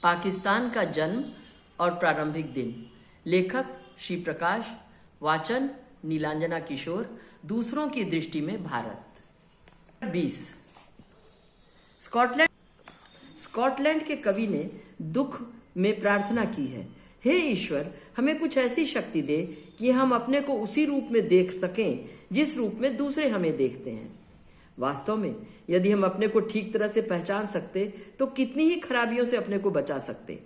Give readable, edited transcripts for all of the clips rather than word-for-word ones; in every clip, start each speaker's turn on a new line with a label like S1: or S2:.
S1: पाकिस्तान का जन्म और प्रारंभिक दिन। लेखक श्री प्रकाश। वाचन नीलांजना किशोर। दूसरों की दृष्टि में भारत। 20। स्कॉटलैंड के कवि ने दुख में प्रार्थना की है, हे ईश्वर, हमें कुछ ऐसी शक्ति दे कि हम अपने को उसी रूप में देख सकें जिस रूप में दूसरे हमें देखते हैं। वास्तव में यदि हम अपने को ठीक तरह से पहचान सकते तो कितनी ही खराबियों से अपने को बचा सकते,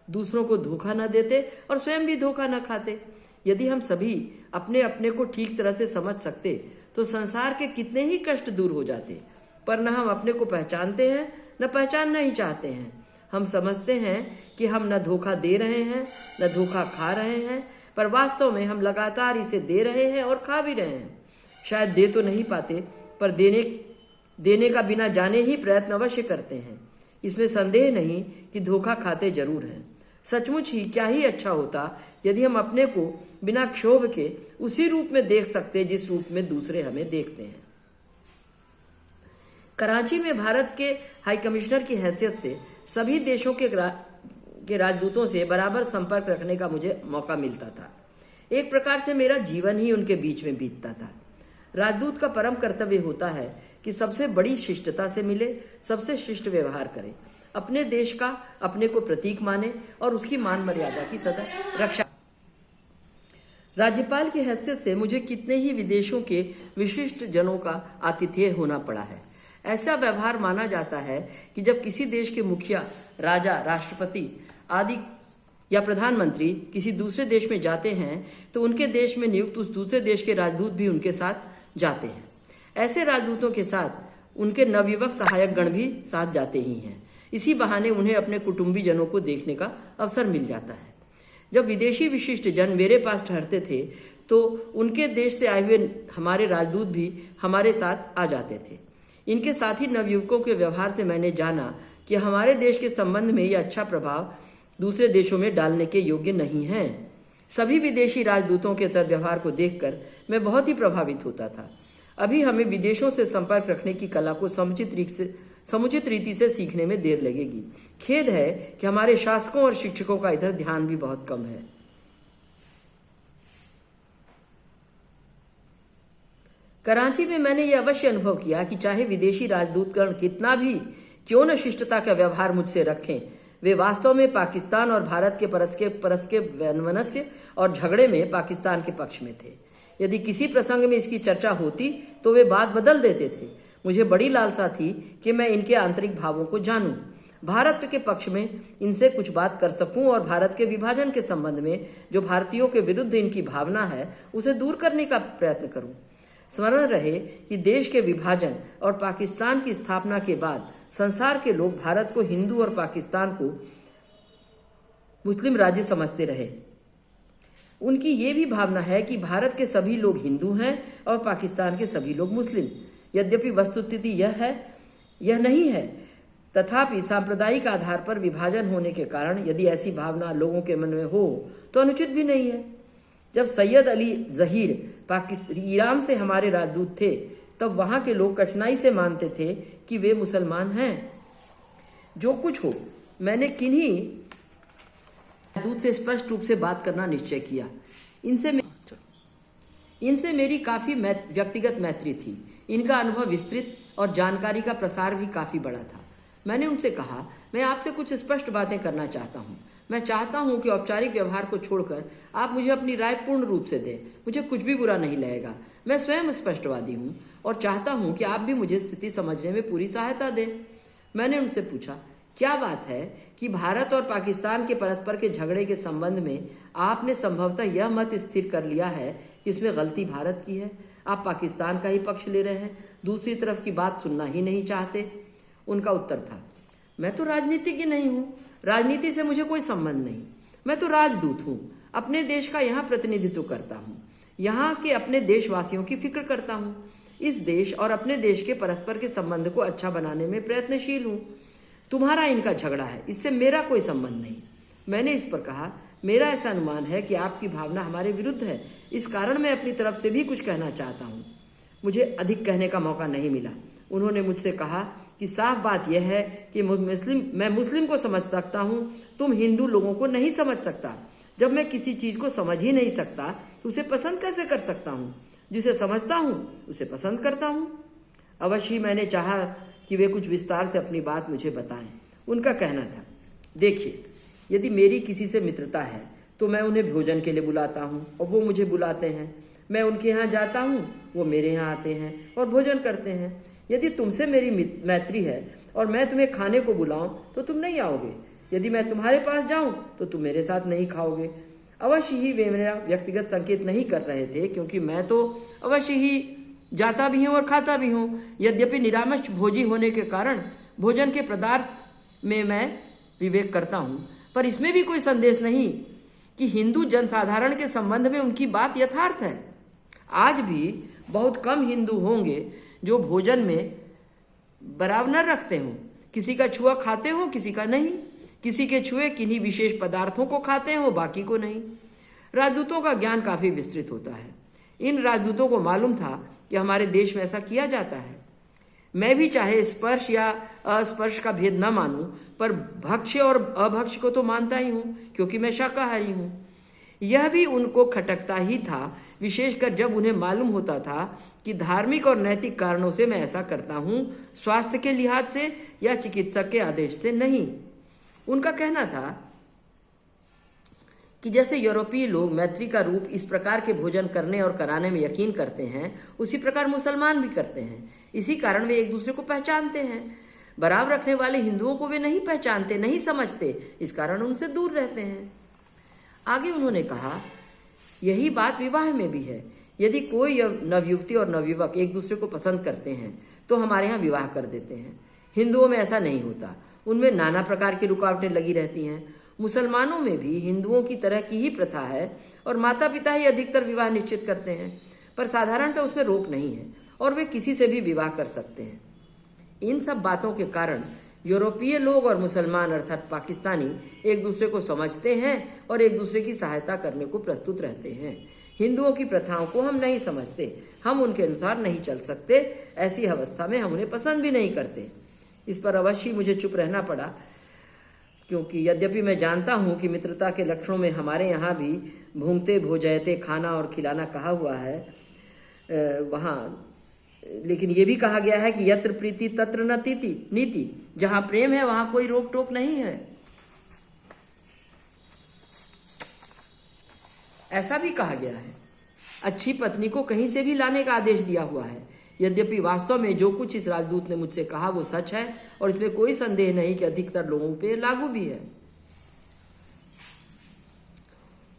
S1: दूसरों को धोखा न देते और स्वयं भी धोखा न खाते। यदि हम सभी अपने अपने को ठीक तरह से समझ सकते तो संसार के कितने ही कष्ट दूर हो जाते। पर न हम अपने को पहचानते हैं, न पहचानना ही चाहते हैं। हम समझते हैं कि हम न धोखा दे रहे हैं न धोखा खा रहे हैं, पर वास्तव में हम लगातार इसे दे रहे हैं और खा भी रहे हैं। शायद दे तो नहीं पाते, पर देने का बिना जाने ही प्रयत्न अवश्य करते हैं। इसमें संदेह नहीं कि धोखा खाते जरूर हैं। सचमुच ही क्या ही अच्छा होता यदि हम अपने को बिना क्षोभ के उसी रूप में देख सकते जिस रूप में दूसरे हमें देखते हैं। कराची में भारत के हाई कमिश्नर की हैसियत से सभी देशों के राजदूतों से बराबर संपर्क रखने का मुझे मौका मिलता था। एक प्रकार से मेरा जीवन ही उनके बीच में बीतता था। राजदूत का परम कर्तव्य होता है कि सबसे बड़ी शिष्टता से मिले, सबसे शिष्ट व्यवहार करे, अपने देश का अपने को प्रतीक माने और उसकी मान मर्यादा की सदा रक्षा। राज्यपाल की हैसियत से मुझे कितने ही विदेशों के विशिष्ट जनों का आतिथ्य होना पड़ा है। ऐसा व्यवहार माना जाता है कि जब किसी देश के मुखिया, राजा, राष्ट्रपति आदि या प्रधानमंत्री किसी दूसरे देश में जाते हैं तो उनके देश में नियुक्त उस दूसरे देश के राजदूत भी उनके साथ जाते हैं। ऐसे राजदूतों के साथ उनके नवयुवक सहायक गण भी साथ जाते ही हैं। इसी बहाने उन्हें अपने कुटुंबी जनों को देखने का अवसर मिल जाता है। जब विदेशी विशिष्ट जन मेरे पास ठहरते थे तो उनके देश से आए हुए हमारे राजदूत भी हमारे साथ आ जाते थे। इनके साथी नवयुवकों के व्यवहार से मैंने जाना कि हमारे देश के संबंध में यह अच्छा प्रभाव दूसरे देशों में डालने के योग्य नहीं है। सभी विदेशी राजदूतों के सद्व्यवहार को देखकर मैं बहुत ही प्रभावित होता था। अभी हमें विदेशों से संपर्क रखने की कला को समुचित रीति से सीखने में देर लगेगी। खेद है कि हमारे शासकों और शिक्षकों का इधर ध्यान भी बहुत कम है। कराची में मैंने यह अवश्य अनुभव किया कि चाहे विदेशी राजदूतगण कितना भी क्यों न शिष्टता का व्यवहार मुझसे रखें, वे वास्तव में पाकिस्तान और भारत के परस्के वैमनस्य और झगड़े में पाकिस्तान के पक्ष में थे। यदि किसी प्रसंग में इसकी चर्चा होती तो वे बात बदल देते थे। मुझे बड़ी लालसा थी कि मैं इनके आंतरिक भावों को जानूं, भारत के पक्ष में इनसे कुछ बात कर सकूं और भारत के विभाजन के संबंध में जो भारतीयों के विरुद्ध इनकी भावना है उसे दूर करने का प्रयत्न करूं। स्मरण रहे कि देश के विभाजन और पाकिस्तान की स्थापना के बाद संसार के लोग भारत को हिंदू और पाकिस्तान को मुस्लिम राज्य समझते रहे। उनकी ये भी भावना है कि भारत के सभी लोग हिंदू हैं और पाकिस्तान के सभी लोग मुस्लिम। यद्यपि वस्तुस्थिति यह नहीं है, तथापि सांप्रदायिक आधार पर विभाजन होने के कारण यदि ऐसी भावना लोगों के मन में हो तो अनुचित भी नहीं है। जब सैयद अली जहीर ईरान से हमारे राजदूत थे तब वहां के लोग कठिनाई से मानते थे कि वे मुसलमान हैं। जो कुछ हो, मैंने किन्हीं राजदूत से स्पष्ट रूप से बात करना निश्चय किया। इनसे मेरी काफी व्यक्तिगत मैत्री थी। इनका अनुभव विस्तृत और जानकारी का प्रसार भी काफी बड़ा था। मैंने उनसे कहा, मैं आपसे कुछ स्पष्ट बातें करना चाहता हूँ। मैं चाहता हूं कि औपचारिक व्यवहार को छोड़कर आप मुझे अपनी राय पूर्ण रूप से दें। मुझे कुछ भी बुरा नहीं लगेगा। मैं स्वयं स्पष्टवादी हूं और चाहता हूं कि आप भी मुझे स्थिति समझने में पूरी सहायता दें। मैंने उनसे पूछा, क्या बात है कि भारत और पाकिस्तान के परस्पर के झगड़े के संबंध में आपने संभवतः यह मत स्थिर कर लिया है कि इसमें गलती भारत की है, आप पाकिस्तान का ही पक्ष ले रहे हैं, दूसरी तरफ की बात सुनना ही नहीं चाहते। उनका उत्तर था, मैं तो राजनीतिज्ञ नहीं हूं, राजनीति से मुझे कोई संबंध नहीं। मैं तो राजदूत हूं, अपने देश का यहाँ प्रतिनिधित्व करता हूं, यहाँ के अपने देशवासियों की फिक्र करता हूं। इस देश और अपने देश के परस्पर के संबंध को अच्छा बनाने में प्रयत्नशील हूं। तुम्हारा इनका झगड़ा है, इससे मेरा कोई संबंध नहीं। मैंने इस पर कहा, मेरा ऐसा अनुमान है कि आपकी भावना हमारे विरुद्ध है, इस कारण मैं अपनी तरफ से भी कुछ कहना चाहता हूँ। मुझे अधिक कहने का मौका नहीं मिला। उन्होंने मुझसे कहा कि साफ बात यह है कि मैं मुस्लिम को समझ सकता हूँ, तुम हिंदू लोगों को नहीं समझ सकता। जब मैं किसी चीज को समझ ही नहीं सकता तो उसे पसंद कैसे कर सकता हूँ? जिसे समझता हूँ उसे पसंद करता हूँ। अवश्य ही मैंने चाहा कि वे कुछ विस्तार से अपनी बात मुझे बताएं। उनका कहना था, देखिए, यदि मेरी किसी से मित्रता है तो मैं उन्हें भोजन के लिए बुलाता हूँ और वो मुझे बुलाते हैं। मैं उनके यहाँ जाता हूँ, वो मेरे यहाँ आते हैं और भोजन करते हैं। यदि तुमसे मेरी मैत्री है और मैं तुम्हें खाने को बुलाऊं तो तुम नहीं आओगे। यदि मैं तुम्हारे पास जाऊं तो तुम मेरे साथ नहीं खाओगे। अवश्य ही वे मेरा व्यक्तिगत संकेत नहीं कर रहे थे, क्योंकि मैं तो अवश्य ही जाता भी हूँ और खाता भी हूँ। यद्यपि निरामिष भोजी होने के कारण भोजन के पदार्थ में मैं विवेक करता हूँ, पर इसमें भी कोई संदेश नहीं कि हिंदू जनसाधारण के संबंध में उनकी बात यथार्थ है। आज भी बहुत कम हिंदू होंगे जो भोजन में बराबर न रखते हों। किसी का छुआ खाते हो, किसी का नहीं। किसी के छुए किन्हीं विशेष पदार्थों को खाते हो, बाकी को नहीं। राजदूतों का ज्ञान काफी विस्तृत होता है। इन राजदूतों को मालूम था कि हमारे देश में ऐसा किया जाता है। मैं भी चाहे स्पर्श या अस्पर्श का भेद न मानूं, पर भक्ष्य और अभक्ष्य को तो मानता ही हूं, क्योंकि मैं शाकाहारी हूं। यह भी उनको खटकता ही था, विशेषकर जब उन्हें मालूम होता था कि धार्मिक और नैतिक कारणों से मैं ऐसा करता हूं, स्वास्थ्य के लिहाज से या चिकित्सक के आदेश से नहीं। उनका कहना था कि जैसे यूरोपीय लोग मैत्री का रूप इस प्रकार के भोजन करने और कराने में यकीन करते हैं, उसी प्रकार मुसलमान भी करते हैं। इसी कारण वे एक दूसरे को पहचानते हैं। बराबर रखने वाले हिंदुओं को वे नहीं पहचानते, नहीं समझते, इस कारण उनसे दूर रहते हैं। आगे उन्होंने कहा, यही बात विवाह में भी है। यदि कोई नवयुवती और नवयुवक एक दूसरे को पसंद करते हैं तो हमारे यहाँ विवाह कर देते हैं। हिंदुओं में ऐसा नहीं होता, उनमें नाना प्रकार की रुकावटें लगी रहती हैं। मुसलमानों में भी हिंदुओं की तरह की ही प्रथा है और माता पिता ही अधिकतर विवाह निश्चित करते हैं, पर साधारणतः उसमें रोक नहीं है और वे किसी से भी विवाह कर सकते हैं। इन सब बातों के कारण यूरोपीय लोग और मुसलमान अर्थात पाकिस्तानी एक दूसरे को समझते हैं और एक दूसरे की सहायता करने को प्रस्तुत रहते हैं। हिंदुओं की प्रथाओं को हम नहीं समझते, हम उनके अनुसार नहीं चल सकते। ऐसी अवस्था में हम उन्हें पसंद भी नहीं करते। इस पर अवश्य मुझे चुप रहना पड़ा, क्योंकि यद्यपि मैं जानता हूं कि मित्रता के लक्षणों में हमारे यहाँ भी भूंगते भोजयते खाना और खिलाना कहा हुआ है वहाँ, लेकिन ये भी कहा गया है कि यत्र प्रीति तत्र न नीति। जहां प्रेम है वहां कोई रोक टोक नहीं है, ऐसा भी कहा गया है। अच्छी पत्नी को कहीं से भी लाने का आदेश दिया हुआ है। यद्यपि वास्तव में जो कुछ इस राजदूत ने मुझसे कहा वो सच है और इसमें कोई संदेह नहीं कि अधिकतर लोगों पे लागू भी है।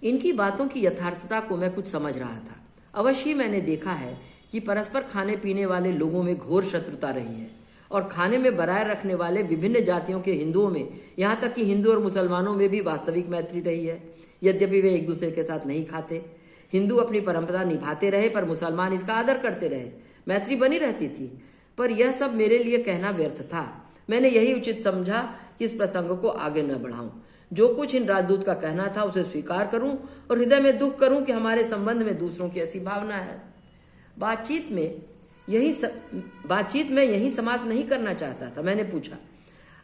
S1: इनकी बातों की यथार्थता को मैं कुछ समझ रहा था। अवश्य ही मैंने देखा है कि परस्पर खाने पीने वाले लोगों में घोर शत्रुता रही है और खाने में बराए रखने वाले विभिन्न जातियों के हिंदुओं में, यहाँ तक कि हिंदू और मुसलमानों में भी वास्तविक मैत्री रही है। यद्यपि वे एक दूसरे के साथ नहीं खाते, हिंदू अपनी परंपरा निभाते रहे पर मुसलमान इसका आदर करते रहे, मैत्री बनी रहती थी। पर यह सब मेरे लिए कहना व्यर्थ था। मैंने यही उचित समझा कि इस प्रसंग को आगे न बढ़ाऊं। जो कुछ इन राजदूत का कहना था उसे स्वीकार करूं और हृदय में दुख करूं कि हमारे संबंध में दूसरों की ऐसी भावना है। बातचीत में यही समाप्त नहीं करना चाहता था। मैंने पूछा,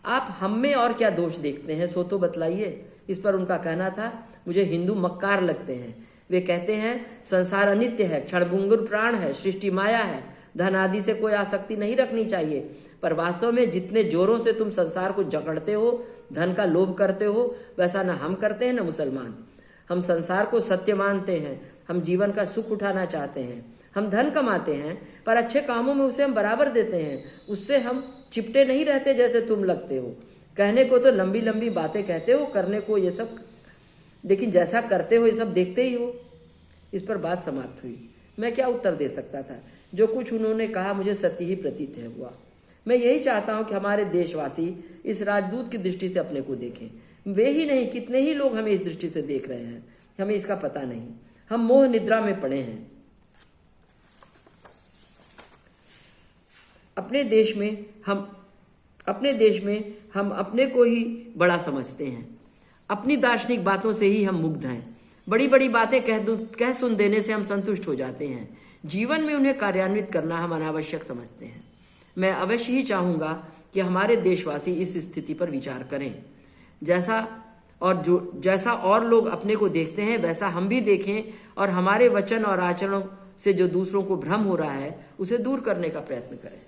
S1: आप हम में और क्या दोष देखते हैं, सो तो बतलाइए। इस पर उनका कहना था, मुझे हिंदू मक्कार लगते हैं। वे कहते हैं संसार अनित्य है, क्षणभंगुर प्राण है, सृष्टि माया है, धन आदि से कोई आसक्ति नहीं रखनी चाहिए। पर वास्तव में जितने जोरों से तुम संसार को जकड़ते हो, धन का लोभ करते हो, वैसा न हम करते हैं न मुसलमान। हम संसार को सत्य मानते हैं, हम जीवन का सुख उठाना चाहते हैं, हम धन कमाते हैं पर अच्छे कामों में उसे हम बराबर देते हैं। उससे हम चिपटे नहीं रहते जैसे तुम लगते हो। कहने को तो लंबी लंबी बातें कहते हो, करने को ये सब, लेकिन जैसा करते हो ये सब देखते ही हो। इस पर बात समाप्त हुई। मैं क्या उत्तर दे सकता था? जो कुछ उन्होंने कहा मुझे सत्य ही प्रतीत हुआ। मैं यही चाहता हूं कि हमारे देशवासी इस राजदूत की दृष्टि से अपने को देखें। वे ही नहीं, कितने ही लोग हमें इस दृष्टि से देख रहे हैं, हमें इसका पता नहीं। हम मोह निद्रा में पड़े हैं। अपने देश में हम अपने को ही बड़ा समझते हैं। अपनी दार्शनिक बातों से ही हम मुग्ध हैं। बड़ी बड़ी बातें कह सुन देने से हम संतुष्ट हो जाते हैं। जीवन में उन्हें कार्यान्वित करना हम अनावश्यक समझते हैं। मैं अवश्य ही चाहूंगा कि हमारे देशवासी इस स्थिति पर विचार करें। जैसा और लोग अपने को देखते हैं वैसा हम भी देखें और हमारे वचन और आचरणों से जो दूसरों को भ्रम हो रहा है उसे दूर करने का प्रयत्न करें।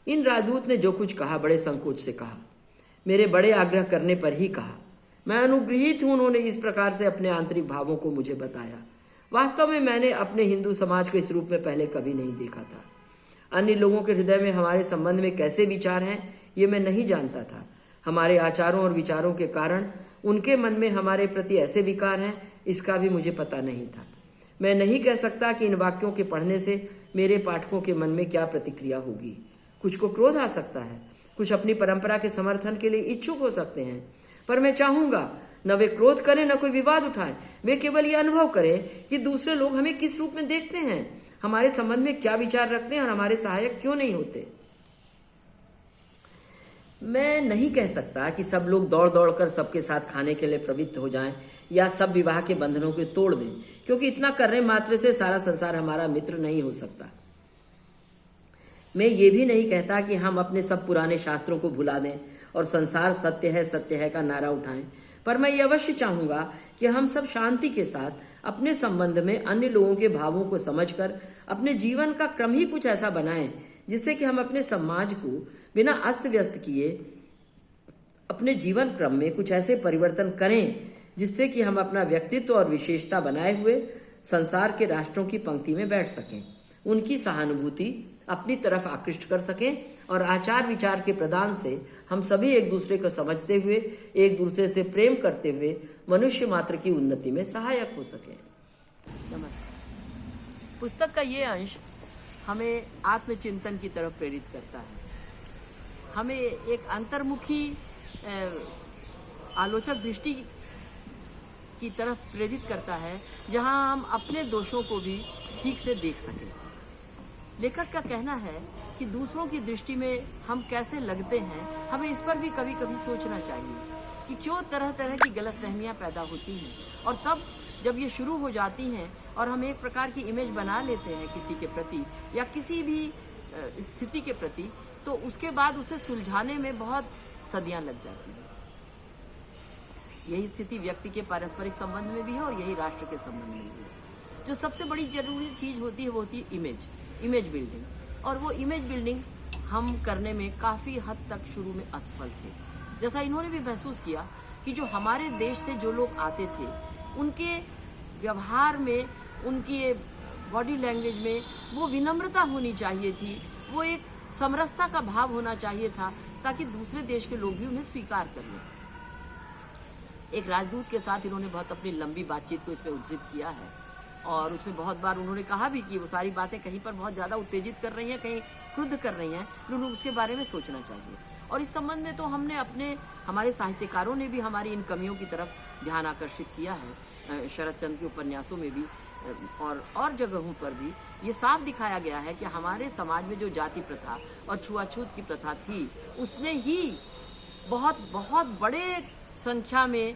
S1: इन राजदूत ने जो कुछ कहा बड़े संकोच से कहा, मेरे बड़े आग्रह करने पर ही कहा। मैं अनुग्रहित हूं उन्होंने इस प्रकार से अपने आंतरिक भावों को मुझे बताया। वास्तव में मैंने अपने हिंदू समाज को इस रूप में पहले कभी नहीं देखा था। अन्य लोगों के हृदय में हमारे संबंध में कैसे विचार हैं ये मैं नहीं जानता था। हमारे आचारों और विचारों के कारण उनके मन में हमारे प्रति ऐसे विकार हैं इसका भी मुझे पता नहीं था। मैं नहीं कह सकता कि इन वाक्यों के पढ़ने से मेरे पाठकों के मन में क्या प्रतिक्रिया होगी। कुछ को क्रोध आ सकता है, कुछ अपनी परंपरा के समर्थन के लिए इच्छुक हो सकते हैं, पर मैं चाहूंगा न वे क्रोध करें न कोई विवाद उठाएं। वे केवल ये अनुभव करें कि दूसरे लोग हमें किस रूप में देखते हैं, हमारे संबंध में क्या विचार रखते हैं और हमारे सहायक क्यों नहीं होते। मैं नहीं कह सकता कि सब लोग दौड़ दौड़ कर सबके साथ खाने के लिए प्रवृत्त हो जाएं या सब विवाह के बंधनों को तोड़ दें, क्योंकि इतना करने मात्र से सारा संसार हमारा मित्र नहीं हो सकता। मैं ये भी नहीं कहता कि हम अपने सब पुराने शास्त्रों को भुला दें और संसार सत्य है का नारा उठाएं, पर मैं ये अवश्य चाहूंगा कि हम सब शांति के साथ अपने संबंध में अन्य लोगों के भावों को समझकर अपने जीवन का क्रम ही कुछ ऐसा बनाएं जिससे कि हम अपने समाज को बिना अस्त व्यस्त किए अपने जीवन क्रम में कुछ ऐसे परिवर्तन करें जिससे कि हम अपना व्यक्तित्व और विशेषता बनाए हुए संसार के राष्ट्रों की पंक्ति में बैठ सकें, उनकी सहानुभूति अपनी तरफ आकृष्ट कर सकें और आचार विचार के प्रदान से हम सभी एक दूसरे को समझते हुए एक दूसरे से प्रेम करते हुए मनुष्य मात्र की उन्नति में सहायक हो सकें। नमस्कार। पुस्तक का ये अंश हमें आत्मचिंतन की तरफ प्रेरित करता है, हमें एक अंतर्मुखी आलोचक दृष्टि की तरफ प्रेरित करता है जहां हम अपने दोषों को भी ठीक से देख सकें। लेखक का कहना है कि दूसरों की दृष्टि में हम कैसे लगते हैं, हमें इस पर भी कभी कभी सोचना चाहिए कि क्यों तरह तरह की गलतफहमियां पैदा होती हैं, और तब जब ये शुरू हो जाती हैं और हम एक प्रकार की इमेज बना लेते हैं किसी के प्रति या किसी भी स्थिति के प्रति, तो उसके बाद उसे सुलझाने में बहुत सदियां लग जाती हैं। यही स्थिति व्यक्ति के पारस्परिक संबंध में भी है और यही राष्ट्र के संबंध में भी है। जो सबसे बड़ी जरूरी चीज होती है वो होती है इमेज बिल्डिंग, और वो इमेज बिल्डिंग हम करने में काफी हद तक शुरू में असफल थे। जैसा इन्होंने भी महसूस किया कि जो हमारे देश से जो लोग आते थे उनके व्यवहार में, उनकी बॉडी लैंग्वेज में वो विनम्रता होनी चाहिए थी, वो एक समरसता का भाव होना चाहिए था ताकि दूसरे देश के लोग भी उन्हें स्वीकार कर लें। एक राजदूत के साथ इन्होंने बहुत अपनी लंबी बातचीत को इसमें उद्धृत किया है और उसमें बहुत बार उन्होंने कहा भी कि वो सारी बातें कहीं पर बहुत ज्यादा उत्तेजित कर रही हैं, कहीं क्रुद्ध कर रही हैं, लोगों उसके बारे में सोचना चाहिए। और इस संबंध में तो हमने हमारे साहित्यकारों ने भी हमारी इन कमियों की तरफ ध्यान आकर्षित किया है। शरद चंद्र के उपन्यासों में भी और जगहों पर भी ये साफ दिखाया गया है कि हमारे समाज में जो जाति प्रथा और छुआछूत की प्रथा थी उसने ही बहुत बहुत बड़े संख्या में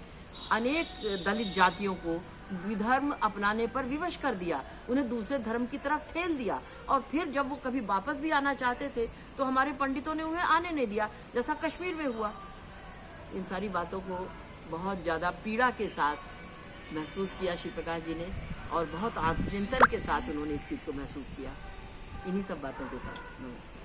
S1: अनेक दलित जातियों को विधर्म अपनाने पर विवश कर दिया, उन्हें दूसरे धर्म की तरफ ठेल दिया, और फिर जब वो कभी वापस भी आना चाहते थे तो हमारे पंडितों ने उन्हें आने नहीं दिया, जैसा कश्मीर में हुआ। इन सारी बातों को बहुत ज्यादा पीड़ा के साथ महसूस किया श्री प्रकाश जी ने और बहुत आत्मचिंतन के साथ उन्होंने इस चीज को महसूस किया। इन्हीं सब बातों के साथ नमस्कार।